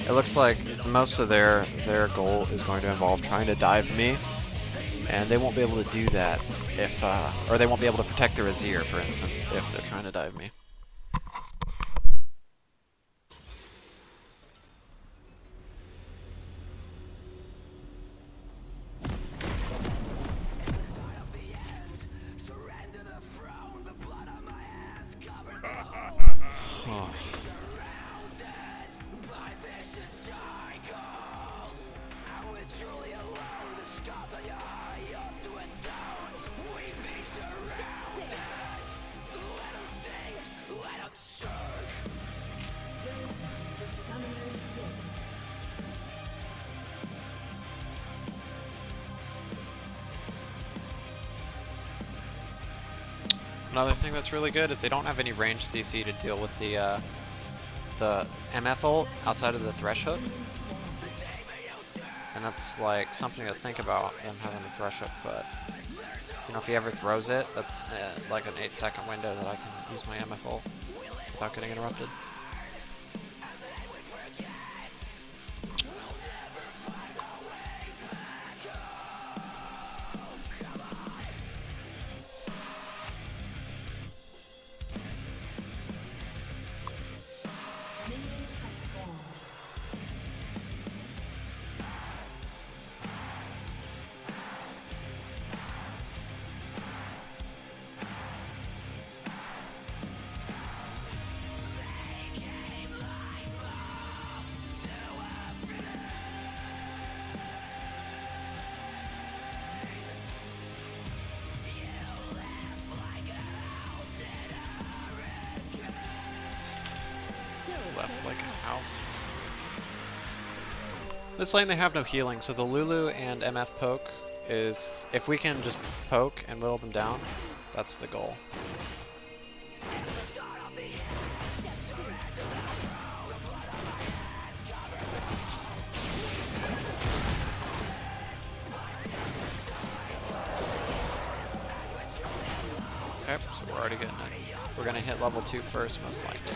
It looks like most of their goal is going to involve trying to dive me, and they won't be able to do that if, or they won't be able to protect their Azir, for instance, if they're trying to dive me. Oh. Another thing that's really good is they don't have any range CC to deal with the MF ult outside of the thresh hook. And that's like something to think about, them having the thresh hook, but you know, if he ever throws it, that's like an 8-second window that I can use my MF ult without getting interrupted. Left like a house. This lane they have no healing, so the Lulu and MF poke is, if we can just poke and whittle them down, that's the goal. Okay, so we're already getting it. We're gonna hit level 2 first, most likely.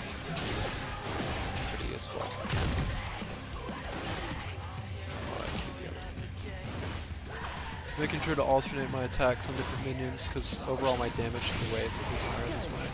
Pretty useful. Making sure to alternate my attacks on different minions, because overall my damage to the wave will be higher this way.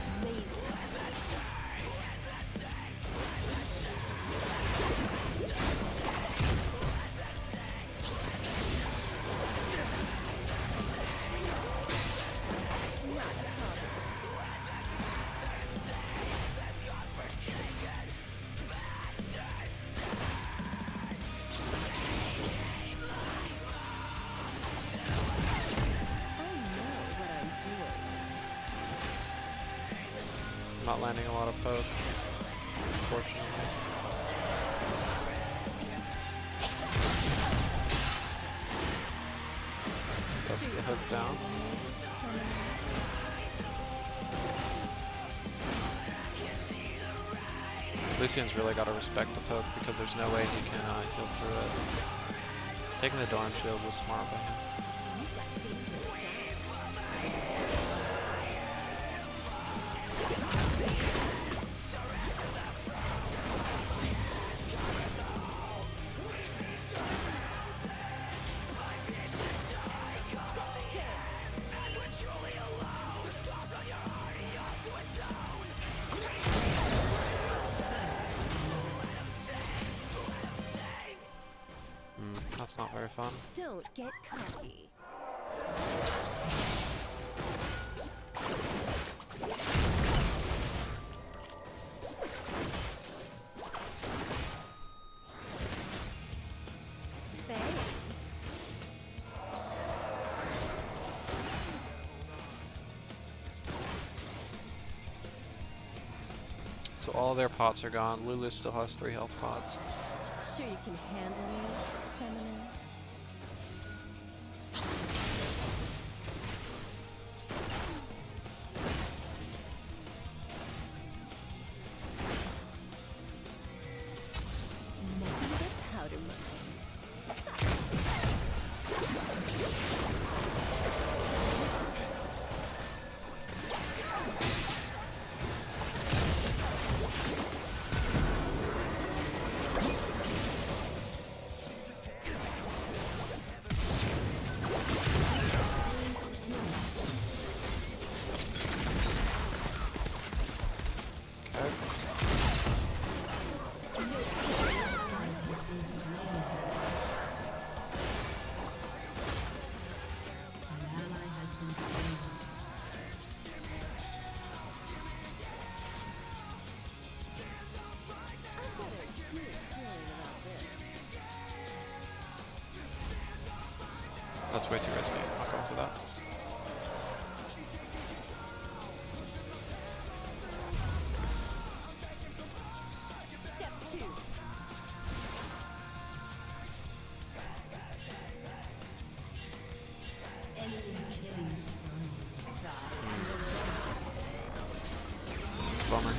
Not landing a lot of poke, unfortunately. Press the hook down. Lucian's really got to respect the poke because there's no way he can heal through it. Taking the Dorm Shield was smart by him. That's not very fun. Don't get cocky. So all their pots are gone. Lulu still has 3 health pots. Sure you can handle me, Seminole? Nothing but powder mines. That's way too risky. I'm not going for that. Step 2. It's a bummer.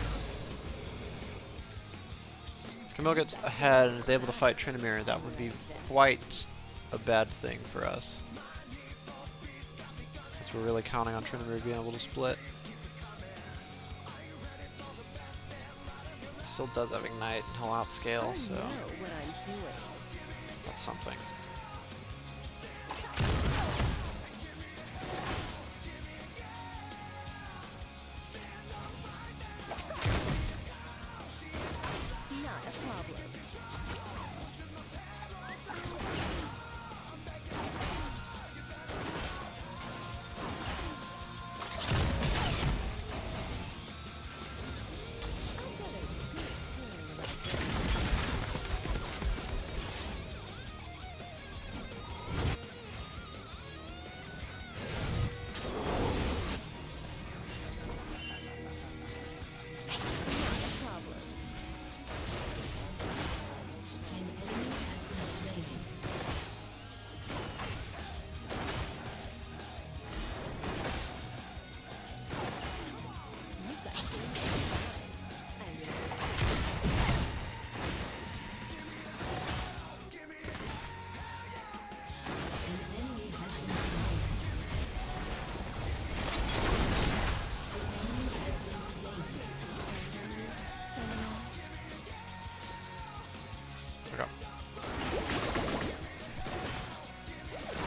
If Camille gets ahead and is able to fight Tryndamere, that would be quite a bad thing for us. Because we're really counting on Tryndamere being able to split. Still does have Ignite and he'll outscale, so I know what I'm doing. that's something. Not a problem.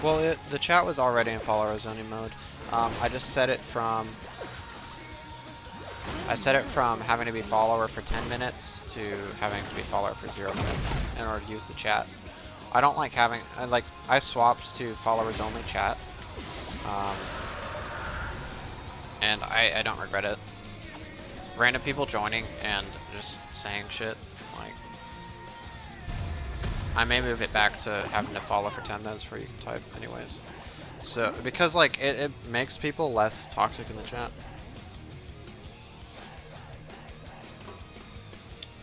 Well, the chat was already in follower zoning mode. I just set it from having to be follower for 10 minutes to having to be follower for 0 minutes in order to use the chat. I don't like having I swapped to followers only chat, and I don't regret it. Random people joining and just saying shit, like, I may move it back to having to follow for 10 minutes before you can type anyways. So, because like, it makes people less toxic in the chat.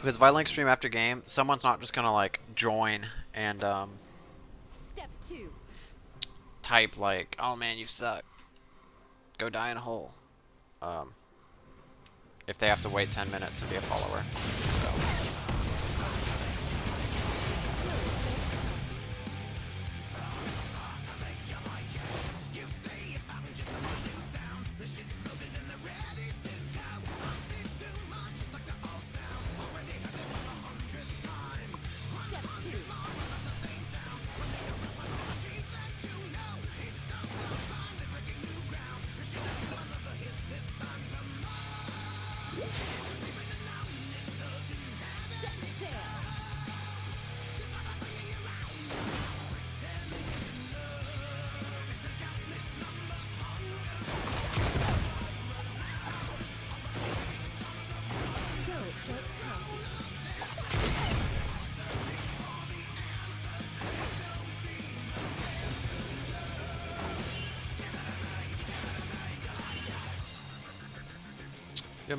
Because if I link stream after game, someone's not just gonna like join and Step 2. type like, "Oh man, you suck. Go die in a hole." If they have to wait 10 minutes to be a follower. So.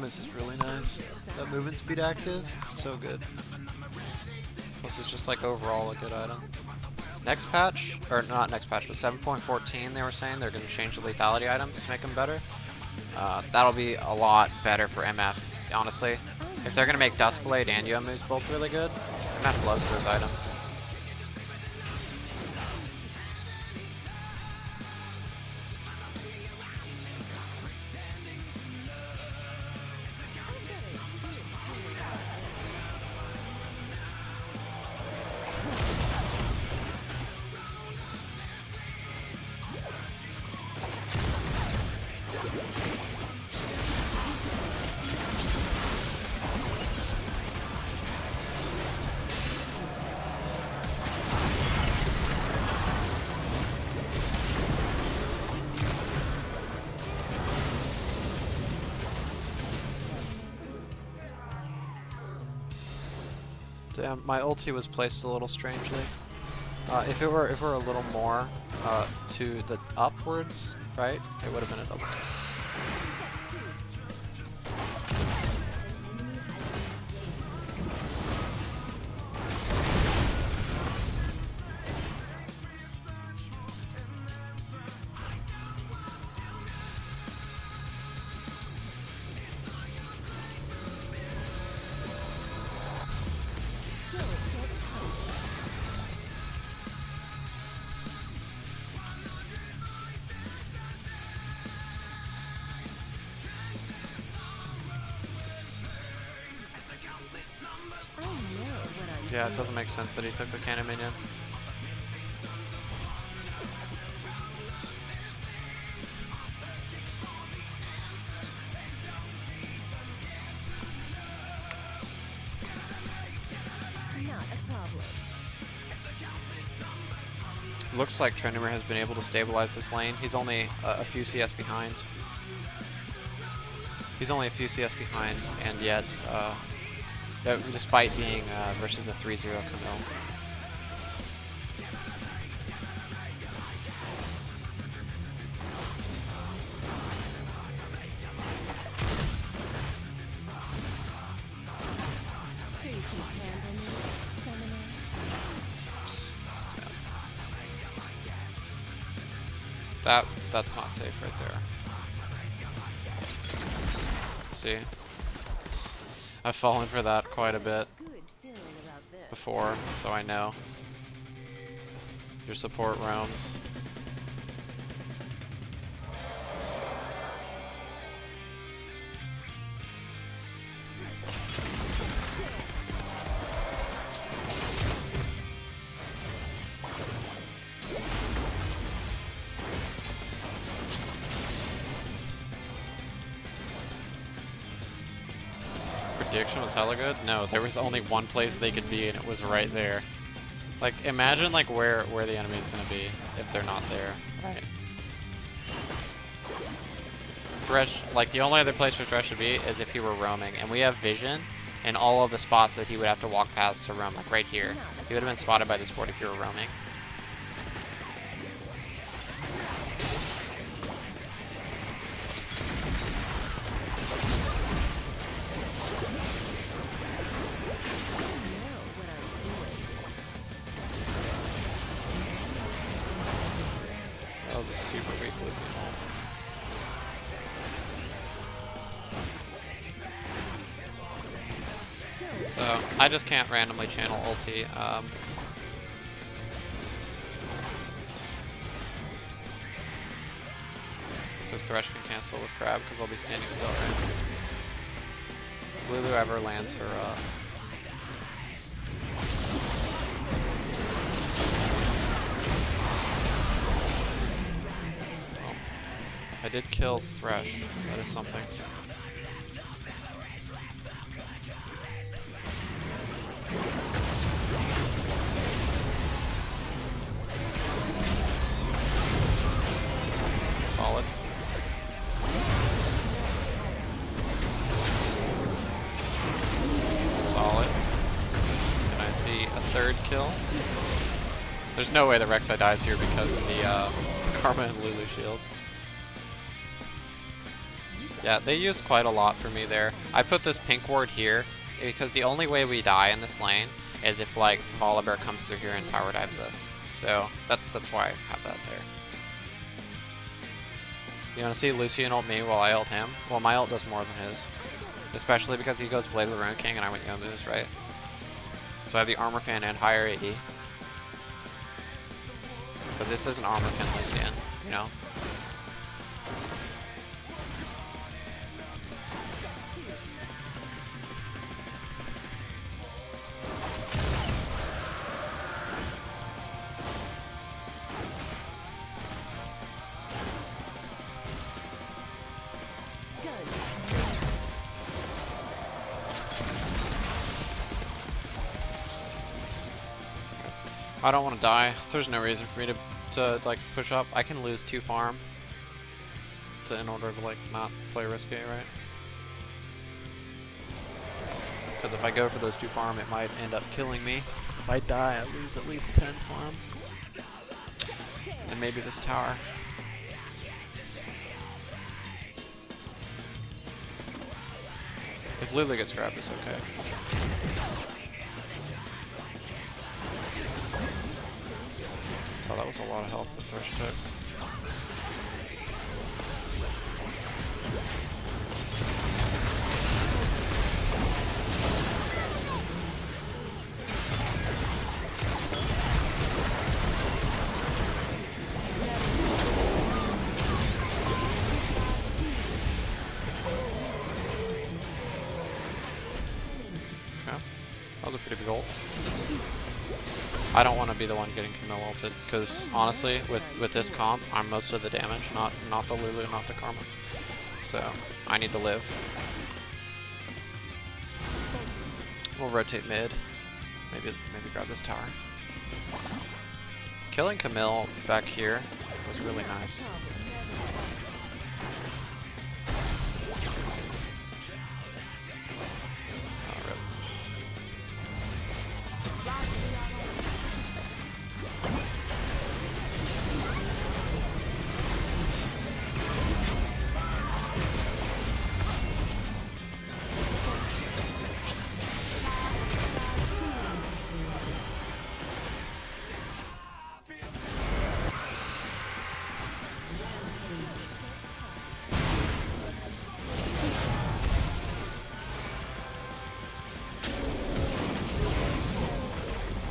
This is really nice. That movement speed active, so good. This is just like overall a good item. Next patch, or not next patch, but 7.14 they were saying they're going to change the lethality items to make them better. That'll be a lot better for MF, honestly. If they're going to make Duskblade and Youmuu's both really good, MF loves those items. Damn, my ulti was placed a little strangely. If it were a little more to the upwards, right? It would have been a double kill. Yeah, it doesn't make sense that he took the cannon minion. Not a problem. Looks like Tryndamere has been able to stabilize this lane. He's only a few CS behind. He's only a few CS behind, and yet, despite being versus a 3-0 Camille. Sure you can handle me, Summoner? That's not safe right there. See? I've fallen for that quite a bit Good feeling about this. before, so I know. Your support roams. Prediction was hella good? No, there was only one place they could be and it was right there. Like, imagine like where the enemy is gonna be if they're not there. Right. Thresh, like the only other place for Thresh should be is if he were roaming, and we have vision in all of the spots that he would have to walk past to roam, like right here. He would have been spotted by the sport if you were roaming. Oh, the super weak Lucian ult. So, I just can't randomly channel ulti. Because Thresh can cancel with Crab, because I'll be standing still, right? If Lulu ever lands her, I did kill Thresh. That is something. Solid. Solid. Can I see a third kill? There's no way that Rek'Sai dies here because of the Karma and Lulu shields. Yeah, they used quite a lot for me there. I put this pink ward here because the only way we die in this lane is if like Volibear comes through here and tower dives us. So that's why I have that there. You want to see Lucian ult me while I ult him? Well, my ult does more than his. Especially because he goes Blade of the Ruined King and I went Youmuu's, right? So I have the armor pin and higher AD. But this is an armor pin Lucian, you know? I don't want to die. There's no reason for me to like push up. I can lose 2 farm in order to like not play risky, right? Because if I go for those 2 farm, it might end up killing me. If I die, I lose at least 10 farm. And maybe this tower. If Lulu gets grabbed, it's okay. Oh, that was a lot of health that Thresh took. That was a pretty big ult. I don't want to be the one getting Camille ulted, because honestly, with this comp, I'm most of the damage, not the Lulu, not the Karma. So, I need to live. We'll rotate mid. Maybe grab this tower. Killing Camille back here was really nice.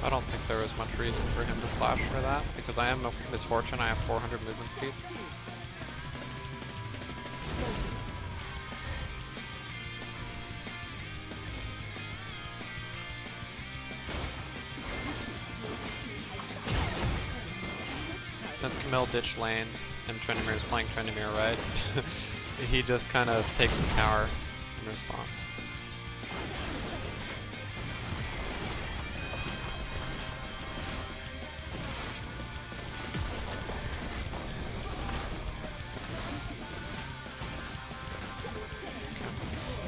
I don't think there was much reason for him to flash for that, because I am a misfortune, I have 400 movement speed. Since Camille ditched lane and Tryndamere is playing Tryndamere right, he just kind of takes the tower in response.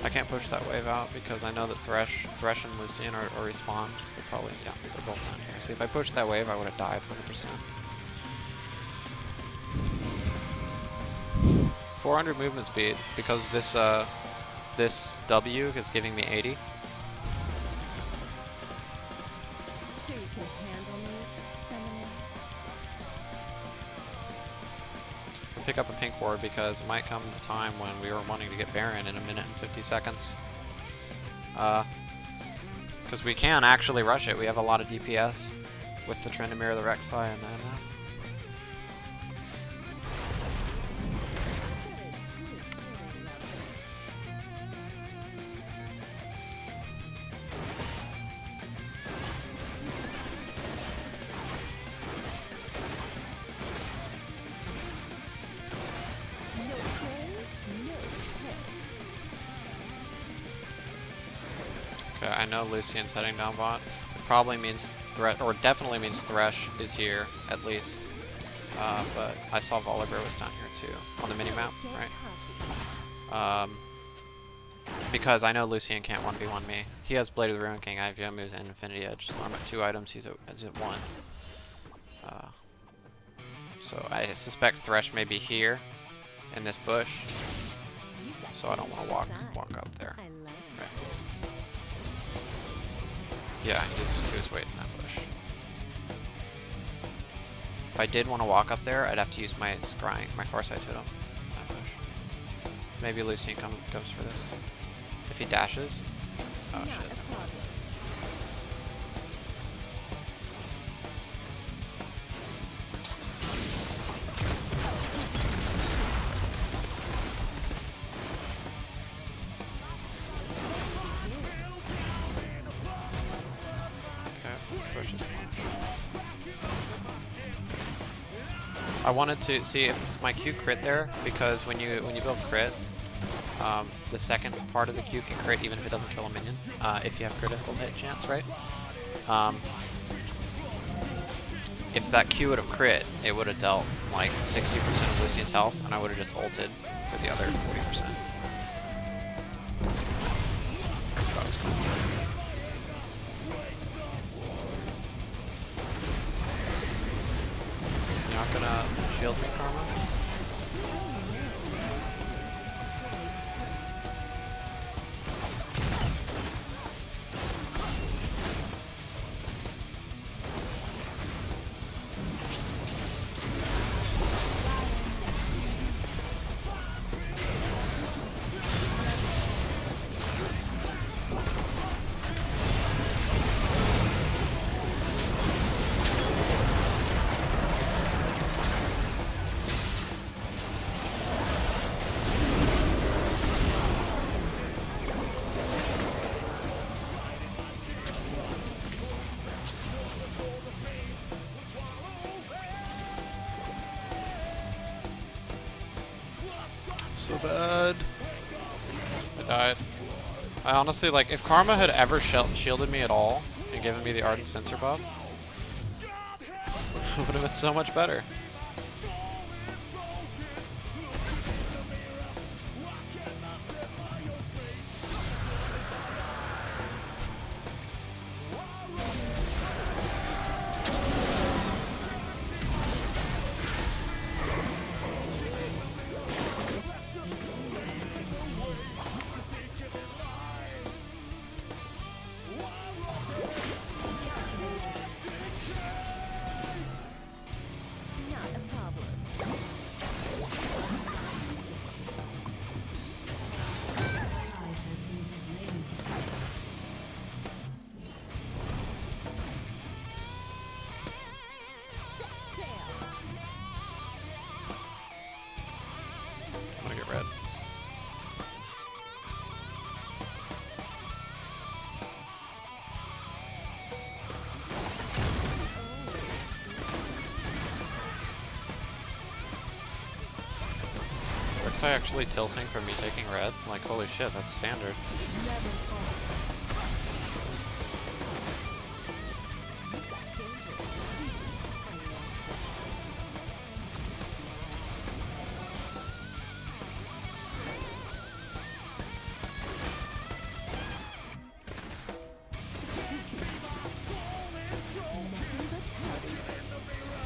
I can't push that wave out because I know that Thresh and Lucian are respawned. They're probably, yeah, they're both down here. See, if I pushed that wave, I would have died 100%. 400 movement speed because this this W is giving me 80. Sure you can handle me, summoner. I'll pick up a pink ward because it might come a time when we were wanting to get Baron in 1 minute and 50 seconds. Because we can actually rush it. We have a lot of DPS with the Tryndamere, the Rek'Sai, and the MF. Okay, I know Lucian's heading down bot. It probably means definitely means Thresh is here, at least. But I saw Volibear was down here too, on the minimap, right? Because I know Lucian can't 1v1 me. He has Blade of the Ruin King, I have Youmuu's and Infinity Edge, so I'm at 2 items, he's at 1. So I suspect Thresh may be here, in this bush, so I don't want to walk up there. Right. Yeah, he was waiting in that bush. If I did want to walk up there, I'd have to use my scrying, my Farsight Totem in that bush. Maybe Lucian goes for this. If he dashes. Oh shit. I wanted to see if my Q crit there, because when you build crit, the second part of the Q can crit even if it doesn't kill a minion, if you have critical hit chance, right? If that Q would have crit, it would have dealt like 60% of Lucian's health, and I would have just ulted for the other 40%. That was cool. You're not gonna shield me, Karma? So bad. I died. I honestly, like, if Karma had ever shielded me at all and given me the Ardent Sensor buff, it would have been so much better. Not a problem. Set sail. I'm gonna get red. Rek'Sai actually tilting from me taking red? Like, holy shit, that's standard. Never fall.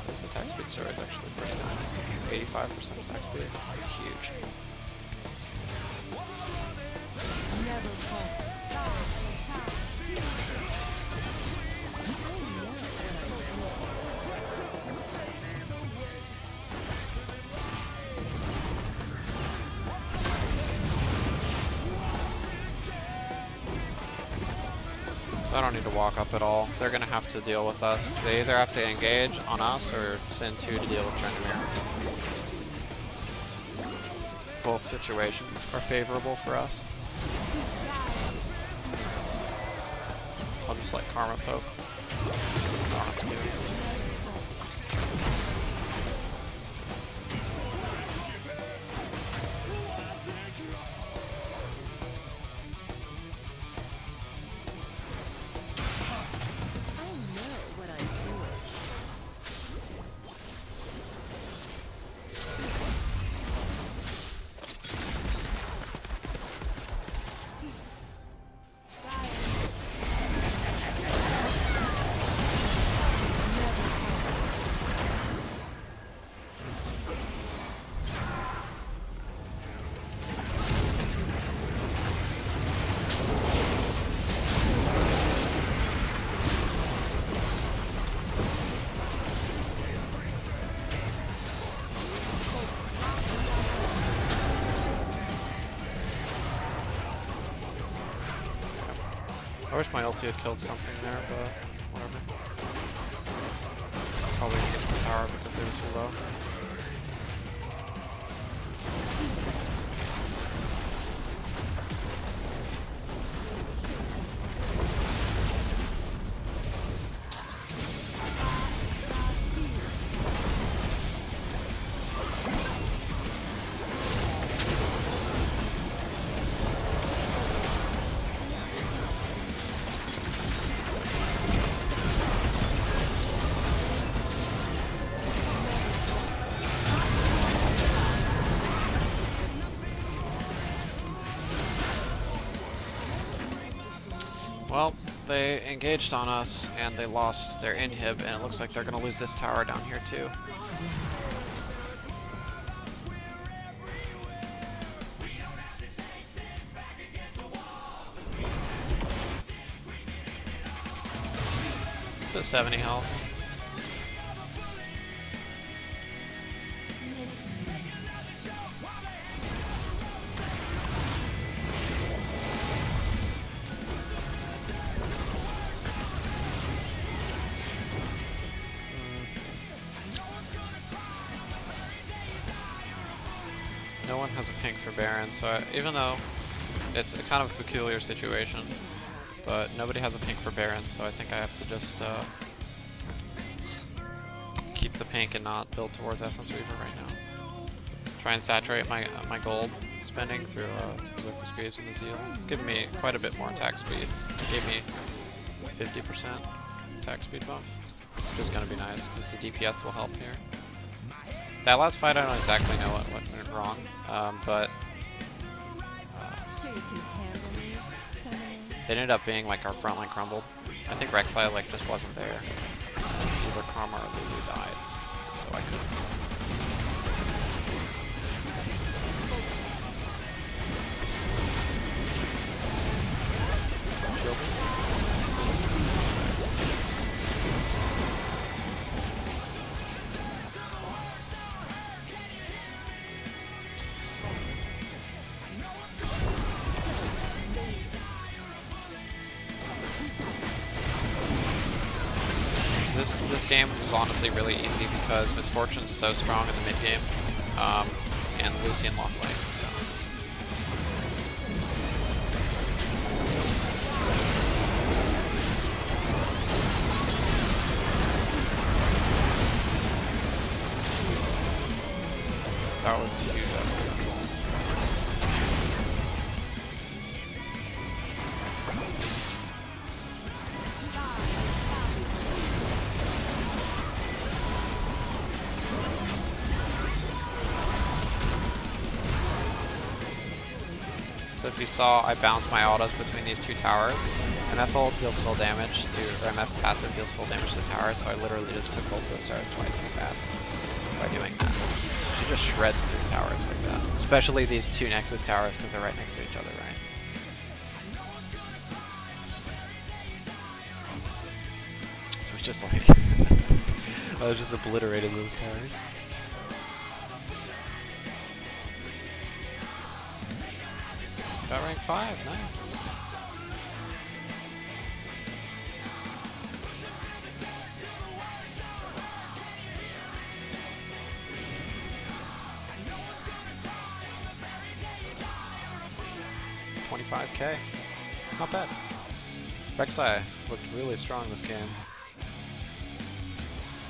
This attack speed story is actually pretty nice. 85% attack speed is huge. Never fall. I don't need to walk up at all. They're gonna have to deal with us. They either have to engage on us or send 2 to deal with Tryndamere. Both situations are favorable for us. I'll just let Karma poke. I don't have to do anything. I know what I'm doing. I wish my ulti had killed something there, but whatever. Probably didn't get this tower because they were too low. Well, they engaged on us and they lost their inhib, and it looks like they're gonna lose this tower down here too. It's at 70 health. No one has a pink for Baron, so even though it's a kind of a peculiar situation, but nobody has a pink for Baron, so I think I have to just keep the pink and not build towards Essence Weaver right now. Try and saturate my gold spending through Berserker's Greaves and the Zeal. It's giving me quite a bit more attack speed. It gave me 50% attack speed buff, which is going to be nice because the DPS will help here. That last fight I don't exactly know what went wrong, but Sure you can handle me, summoning. it ended up being like our front line crumbled. I think Rek'Sai like just wasn't there. Either Karma or Lulu died, so I couldn't. This game was honestly really easy because Misfortune's so strong in the mid game, and Lucian lost lane. So. That was a huge upset. So if you saw, I bounced my autos between these two towers. MF ult deals full damage to, or MF passive deals full damage to towers, so I literally just took both of those towers twice as fast by doing that. She just shreds through towers like that. Especially these two Nexus towers, because they're right next to each other, right? So it's just like, I just obliterated those towers. Got rank 5, nice. $25K. Not bad. Rek'Sai looked really strong this game.